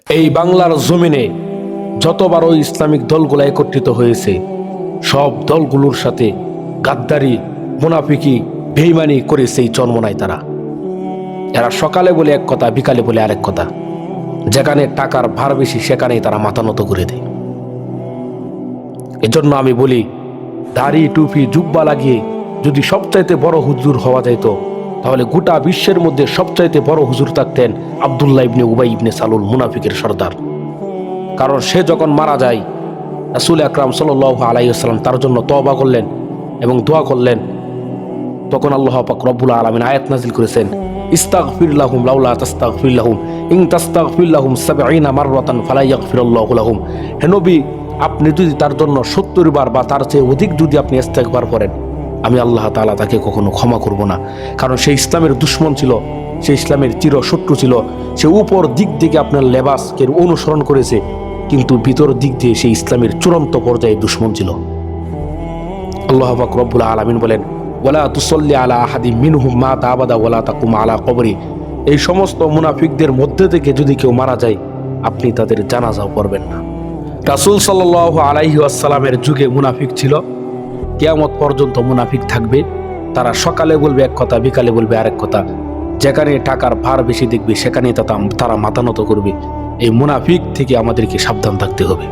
এই বাংলার জমিনে যতবারও ইসলামিক দলগুলো একত্রিত হয়েছে, সব দলগুলোর সাথে গাদ্দারি, মুনাফিকি, বেঈমানি করেছে এই চরমনায় তারা। এরা সকালে বলে এক কথা, বিকালে বলে আরেক কথা। যেখানে টাকার ভার বেশি সেখানেই তারা মাথা নত করে দেয়। এজন্য আমি বলি, দাড়ি, টুপি, জুব্বা লাগিয়ে যদি সবচাইতে বড় হুজুর হওয়া যাইত, তাহলে গোটা বিশ্বের মধ্যে সবচাইতে বড় হুজুর থাকতেন আব্দুল্লাহ ইবনে উবাই ইবনে সালুল, মুনাফিকের সর্দার। কারণ সে যখন মারা যায়, রাসূল আকরাম সাল্লাল্লাহু আলাইহি ওয়াসাল্লাম তার জন্য তওবা করলেন এবং দোয়া করলেন। তখন আল্লাহ পাক রব্বুল আলামিন আয়াত নাযিল করেছেন, ইস্তাগফির লাহুম লাউলা তাস্তাগফির লাহুম ইন তাস্তাগফির লাহুম ৭০ মাররাতান ফালা ইয়াগফিরুল্লাহু লাহুম। হে নবী, আপনি যদি তার জন্য ৭০ বার বা তার চেয়ে অধিক যদি আপনি ইস্তেগফার করেন, আমি আল্লাহ তাআলা তাকে কখনো ক্ষমা করব না। কারণ সে ইসলামের দুশমন ছিল, সে ইসলামের চিরশত্রু ছিল। সে উপর দিক থেকে আপনার লেবাসকে অনুসরণ করেছে, কিন্তু ভিতর দিক দিয়ে সে ইসলামের চূড়ান্ত পর্যায়ে দুশমন ছিল। আল্লাহ পাক রব্বুল আলামিন বলেন, ওয়ালা তুসাল্লি আলা আহাদিম মিনহুম মাতা আবাদা ওয়ালা তাকুম আলা কবরি। এই সমস্ত মুনাফিকদের মধ্যে থেকে যদি কেউ মারা যায়, আপনি তাদের জানাজাও পড়বেন না। রাসূল সাল্লাল্লাহু আলাইহি ওয়াসাল্লামের যুগে মুনাফিক ছিল, কিয়ামত পর্যন্ত মুনাফিক থাকবে। তারা সকালে বলবে এক কথা, বিকালে বলবে আরেক কথা। যেখানে টাকার ভার বেশি দেখবে সেখানে তারা মাথা নত করবে। এই মুনাফিক থেকে আমাদেরকে সাবধান থাকতে হবে।